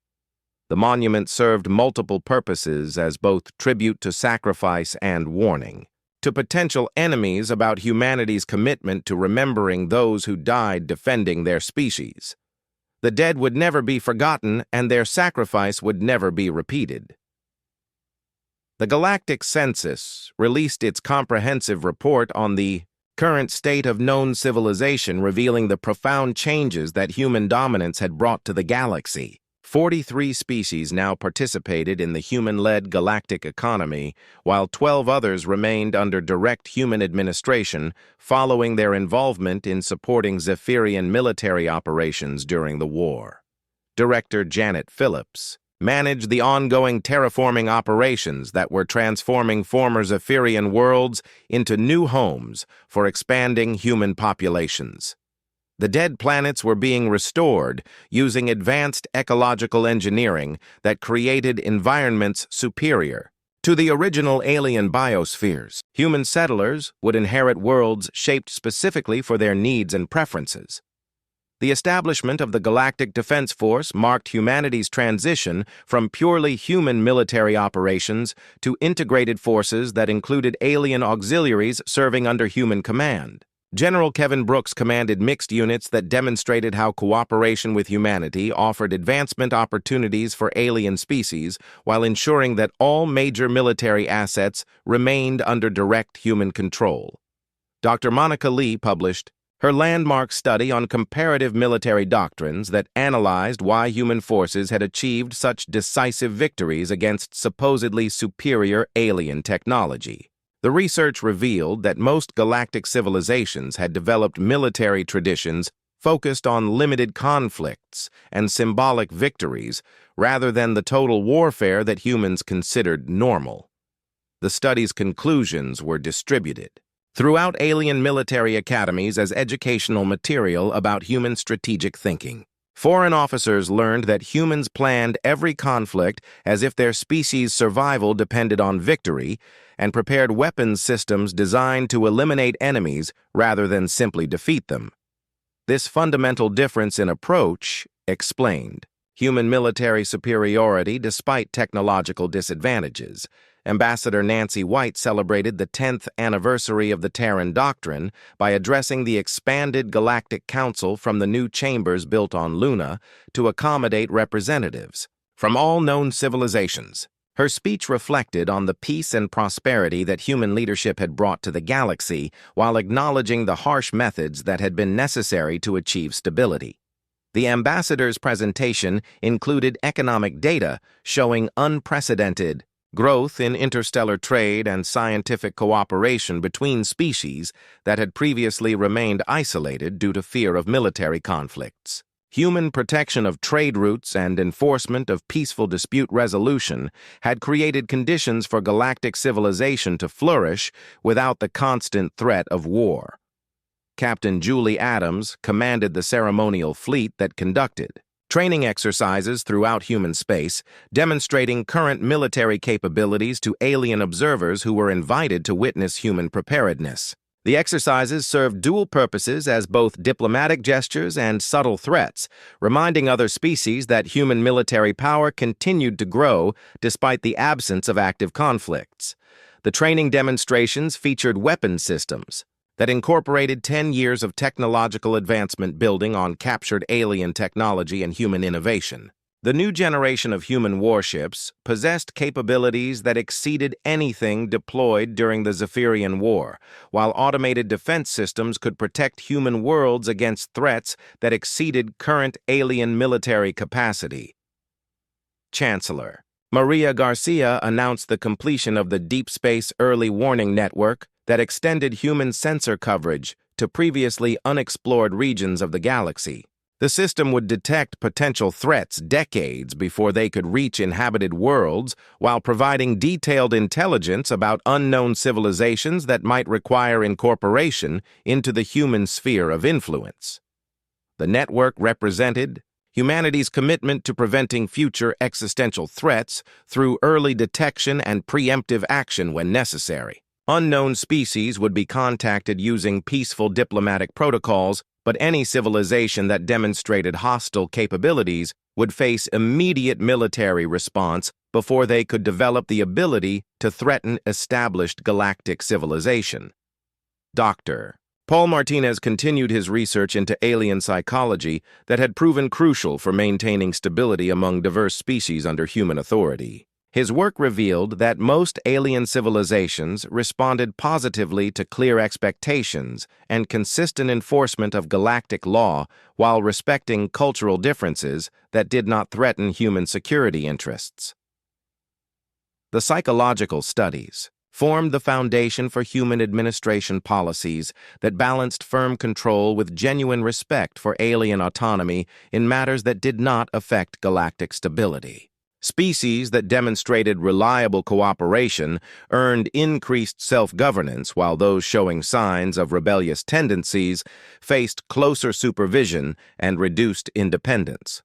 The monument served multiple purposes as both tribute to sacrifice and warning to potential enemies about humanity's commitment to remembering those who died defending their species. The dead would never be forgotten, and their sacrifice would never be repeated. The Galactic Census released its comprehensive report on the current state of known civilization, revealing the profound changes that human dominance had brought to the galaxy. 43 species now participated in the human-led galactic economy, while 12 others remained under direct human administration following their involvement in supporting Zephyrian military operations during the war. director Janet Phillips, managed the ongoing terraforming operations that were transforming former Zephyrian worlds into new homes for expanding human populations. The dead planets were being restored using advanced ecological engineering that created environments superior to the original alien biospheres. Human settlers would inherit worlds shaped specifically for their needs and preferences. The establishment of the Galactic Defense Force marked humanity's transition from purely human military operations to integrated forces that included alien auxiliaries serving under human command. General Kevin Brooks commanded mixed units that demonstrated how cooperation with humanity offered advancement opportunities for alien species while ensuring that all major military assets remained under direct human control. Dr. Monica Lee published her landmark study on comparative military doctrines that analyzed why human forces had achieved such decisive victories against supposedly superior alien technology. The research revealed that most galactic civilizations had developed military traditions focused on limited conflicts and symbolic victories rather than the total warfare that humans considered normal. The study's conclusions were distributed throughout alien military academies as educational material about human strategic thinking. Foreign officers learned that humans planned every conflict as if their species' survival depended on victory and prepared weapons systems designed to eliminate enemies rather than simply defeat them. This fundamental difference in approach explained human military superiority despite technological disadvantages. Ambassador Nancy White celebrated the 10th anniversary of the Terran Doctrine by addressing the expanded Galactic Council from the new chambers built on Luna to accommodate representatives from all known civilizations. Her speech reflected on the peace and prosperity that human leadership had brought to the galaxy while acknowledging the harsh methods that had been necessary to achieve stability. The ambassador's presentation included economic data showing unprecedented growth in interstellar trade and scientific cooperation between species that had previously remained isolated due to fear of military conflicts. Human protection of trade routes and enforcement of peaceful dispute resolution had created conditions for galactic civilization to flourish without the constant threat of war. Captain Julie Adams commanded the ceremonial fleet that conducted training exercises throughout human space, demonstrating current military capabilities to alien observers who were invited to witness human preparedness. The exercises served dual purposes as both diplomatic gestures and subtle threats, reminding other species that human military power continued to grow despite the absence of active conflicts. The training demonstrations featured weapon systems that incorporated 10 years of technological advancement building on captured alien technology and human innovation. The new generation of human warships possessed capabilities that exceeded anything deployed during the Zephyrian War, while automated defense systems could protect human worlds against threats that exceeded current alien military capacity. Chancellor Maria Garcia announced the completion of the Deep Space Early Warning Network that extended human sensor coverage to previously unexplored regions of the galaxy. The system would detect potential threats decades before they could reach inhabited worlds, while providing detailed intelligence about unknown civilizations that might require incorporation into the human sphere of influence. The network represented humanity's commitment to preventing future existential threats through early detection and preemptive action when necessary. Unknown species would be contacted using peaceful diplomatic protocols, but any civilization that demonstrated hostile capabilities would face immediate military response before they could develop the ability to threaten established galactic civilization. Dr. Paul Martinez continued his research into alien psychology that had proven crucial for maintaining stability among diverse species under human authority. His work revealed that most alien civilizations responded positively to clear expectations and consistent enforcement of galactic law while respecting cultural differences that did not threaten human security interests. The psychological studies formed the foundation for human administration policies that balanced firm control with genuine respect for alien autonomy in matters that did not affect galactic stability. Species that demonstrated reliable cooperation earned increased self-governance, while those showing signs of rebellious tendencies faced closer supervision and reduced independence.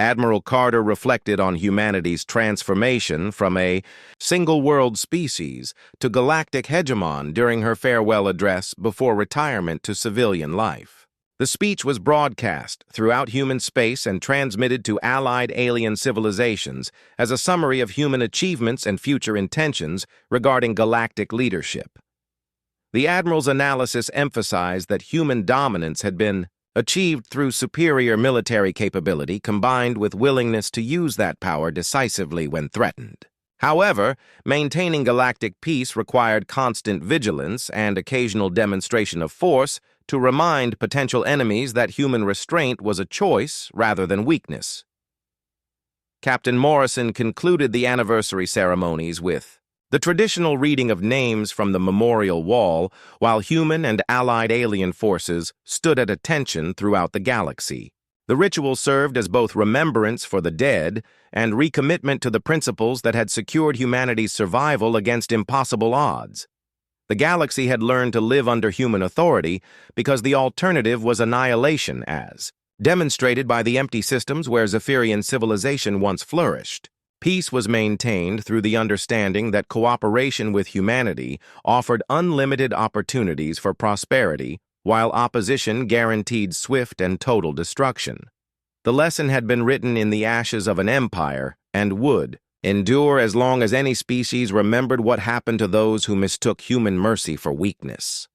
Admiral Carter reflected on humanity's transformation from a single-world species to galactic hegemon during her farewell address before retirement to civilian life. The speech was broadcast throughout human space and transmitted to allied alien civilizations as a summary of human achievements and future intentions regarding galactic leadership. The Admiral's analysis emphasized that human dominance had been achieved through superior military capability combined with willingness to use that power decisively when threatened. However, maintaining galactic peace required constant vigilance and occasional demonstration of force to remind potential enemies that human restraint was a choice rather than weakness. Captain Morrison concluded the anniversary ceremonies with the traditional reading of names from the memorial wall, while human and allied alien forces stood at attention throughout the galaxy. The ritual served as both remembrance for the dead and recommitment to the principles that had secured humanity's survival against impossible odds. The galaxy had learned to live under human authority because the alternative was annihilation, as demonstrated by the empty systems where Zephyrian civilization once flourished. Peace was maintained through the understanding that cooperation with humanity offered unlimited opportunities for prosperity, while opposition guaranteed swift and total destruction. The lesson had been written in the ashes of an empire and would endure as long as any species remembered what happened to those who mistook human mercy for weakness.